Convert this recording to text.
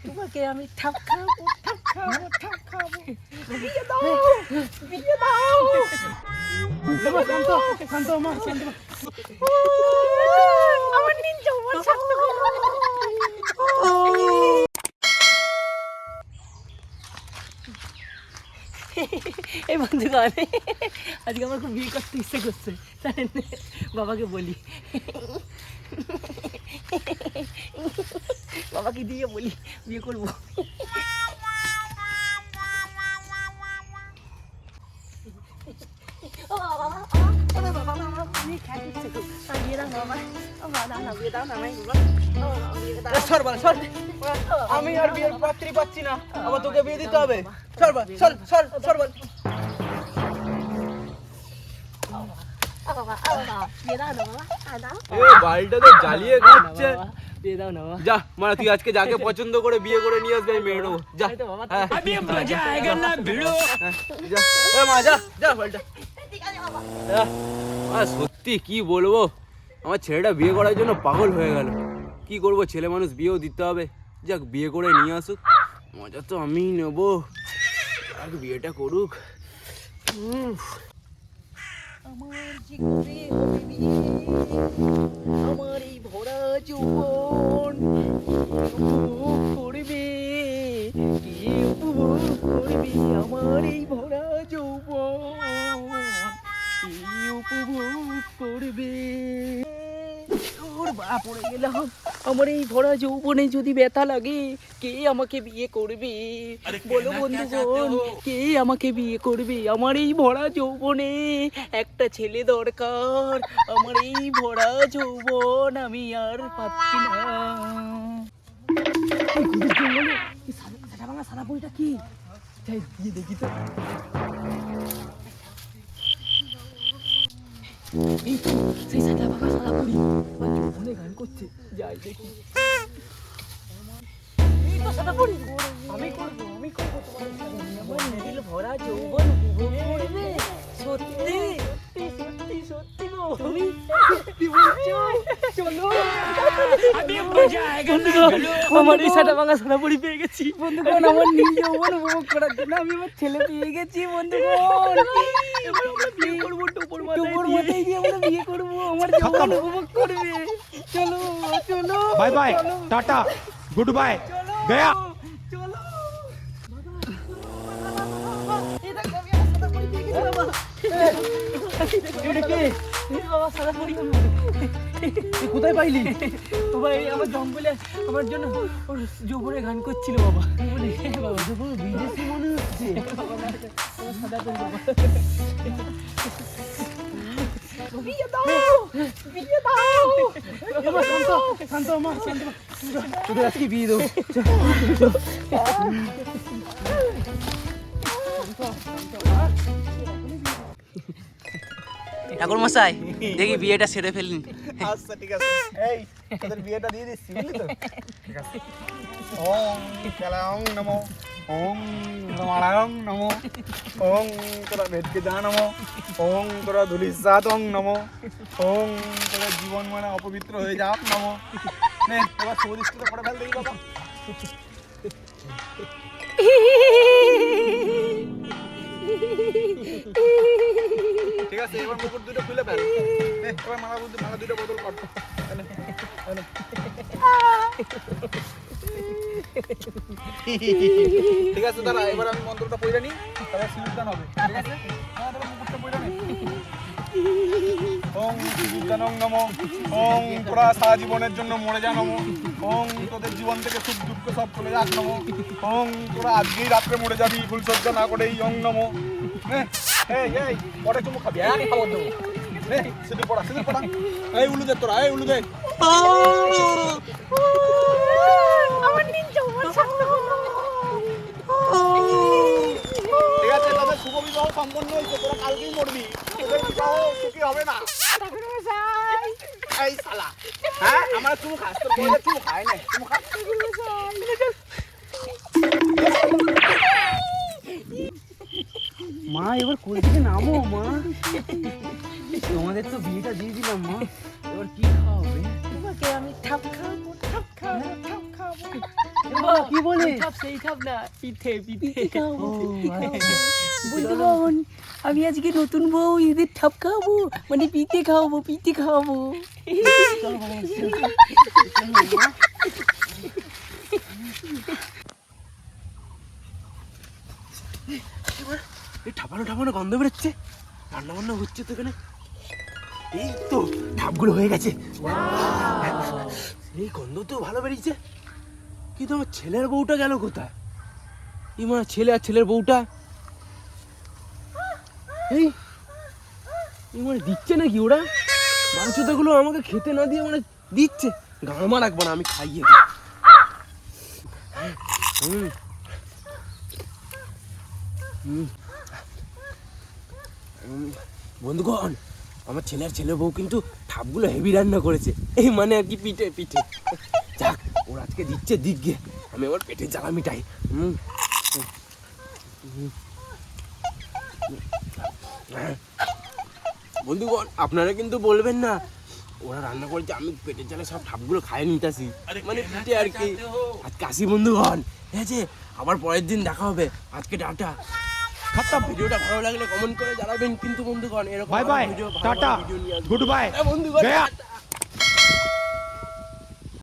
তোমাকে আমি ঠাপ খাবো বিয়ে দাও শান্ত মা আমার নিঞ্জা আমার শান্ত এই বন্ধুগণ আজকে আমার খুব বিয়ে করতে ইচ্ছে করছে বাবাকে বলি বাবাকে দিয়ে বলি বিয়ে করবো আমি আর বিয়ের পাত্রী পাচ্ছি না, আবার তোকে বিয়ে দিতে হবে। সর বল। বাড়িটাতে জ্বালিয়ে খাচ্ছে। যা মানে তুই আজকে যাকে পছন্দ করে বিয়ে করে নিয়ে আসবি আমি মেয়ে নেবো। যা সত্যি কি বলবো, আমার ছেলেটা বিয়ে করার জন্য পাগল হয়ে গেল। কি করবো, ছেলে মানুষ বিয়েও দিতে হবে। যাক বিয়ে করে নিয়ে আসুক, মজা তো আমিই নেবো। যাক বিয়েটা করুক। আমার এই ভরা যৌবন করবে কি উপভোগ করবে, আমার এই ভরা যৌবন কি উপভোগ করবে। পড়ে গেলাম, আমার এই ভরা যৌবনে যদি ব্যথা লাগে কে আমাকে বিয়ে করবে বলো বন্ধুগণ, কে আমাকে বিয়ে করবে? আমার এই ভরা যৌবনে একটা ছেলে দরকার, আমার এই ভরা যৌবন আমি আর পাচ্ছি না। সারা বইটা কি দেখি তো। এই তো সেই সাদা বড়ি যৌবনে গান করছে, যাই দেখি। এই তো সাদা বড়ি, আমি করবো তোমার নীল ভরা যৌবন উপভোগ করবে। সত্যি গো, তুমি সত্যি বলছো? চলো আমার এই সাদা বড়ি পেয়ে গেছি বন্ধুগণ, আমার নীল যৌবন উপভোগ করার জন্য আমি আমার ছেলে পেয়ে গেছি বন্ধুগণ। এবার আমরা বিয়ে করবো, টোপর মাথায় দিয়ে আমরা বিয়ে করবো, আমার যৌবন উপভোগ করবে। চলো bye bye, tata, good bye, Gaya. চলো এই দেখো আমি আমার সাদা বড়ি পেয়ে গেছি বাবা। এটা কে বাবা? সাদা বড়ি কোথায় পাইলি? ভাই আমার জঙ্গলে আমার জন্য যৌবনে গান করছিল বাবা। বাবা যৌবন বিদেশি মনে হচ্ছে। সাদা বড়ি বাবা, বিয়ে দাও। শান্ত মা তোদের আজকে বিয়ে দেবো। ঠাকুর মশাই দেখি বিয়েটা সেরে ফেলনি। আচ্ছা ঠিক আছে, এই তোদের বিয়েটা দিয়ে দিচ্ছি, বুঝলি তো? ঠিক আছে। ওং কেলাং নমো, ওং রমাণাং নমো, ওং তোরা ভেটকে যা নমো, ওং তোরা ধুলিসাতং নমো, ওং তোরা জীবন মানে অপবিত্র হয়ে যা নমো। নে এবার সুদৃষ্টিতে করে ফেল দেখি বাবা। ঠিক আছে, এবার মুকুট দুটো খুলে ফেল। এবার মালা দুটো বদল কর। ঠিক আছে দাঁড়া, এবার আমি মন্ত্রটা পড়ে নিই, তাহলে সিলদান হবে। ঠিক আছে, হ্যাঁ তাহলে মুকুটটা পড়ে নি। ওং সিলদানং নমো, ওং তোরা সারা জীবনের জন্য মরে যা নমো, ওং তোদের জীবন থেকে সুখ দুঃখ সব চলে যাক নমো, ওং তোরা আজকেই রাত্রে মরে যাবি ফুলসজ্জা না করেই ওং নমো। এই পরে চুমু খাবি, আমি খাবার দেবো। সিঁদুর পড়া। এই উলু দে তোরা, এই উলু দে। আমার নিঞ্জা আমার শান্ত। ঠিক আছে, তাদের শুভ বিবাহ সম্পন্ন হয়েছে, তোরা কালকেই মরবি, তোদের বিবাহ সুখী হবে না। এই শালা, হ্যাঁ আমার চুমু খাস, তোর বলে চুমু খায় না, চুমু খা। মা এবার কোল থেকে নামো মা, তোমাদের তো বিয়েটা দিয়ে দিলাম মা, এবার কি খাওয়াবে? তোমাকে আমি ঠাপ খাবো। কি বলে সেই ঠাপ না, পিঠে পিঠে ও, বন্ধুগণ, আমি আজকে নতুন বউ এদের ঠাপ খাওয়াবো, মানে পিঠে খাওয়াবো, পিঠে খাওয়াবো। এই ঠাপানো ঠাপানো গন্ধ বেরোচ্ছে, রান্না বান্না হচ্ছে তো এখানে। এই তো ঠাপগুলো হয়ে গেছে, এই গন্ধ তো ভালো বেরিয়েছে। কিন্তু আমার ছেলের বউটা গেল কোথায়? এই মানে ছেলে আর ছেলের বউটা এই মানে দিচ্ছে নাকি ওরা? মাংসটাগুলো আমাকে খেতে না দিয়ে মানে দিচ্ছে। গামা রাখবো না, আমি খাইয়ে দিই। হুম হুম বন্ধুগণ, আমার ছেলে আর ছেলে বউ কিন্তু ঠাপগুলো হেভি রান্না করেছে, এই মানে আর কি পিঠে পিঠে। যাক, ওরা আজকে দিচ্ছে দিক গে, আমি আমার পেটে জ্বালা মিটাই। বন্ধুগণ, আপনারা কিন্তু বলবেন না ওরা রান্না করেছে আমি পেটের জ্বালা সব ঠাপগুলো খাইয়ে নিতেছি, মানে পিঠে আর কি। আজকে আসি বন্ধুগণ, ঠিক আছে? আবার পরের দিন দেখা হবে। আজকে টাটা। खत्म। ভিডিওটা ভালো লাগলে কমেন্ট করে জানাবেন, কিন্তু বন্ধুগণ এরকম bye bye, video tata, video নিয়ে আসবো। गुड बाय, বন্ধুগণ गया। টাটা।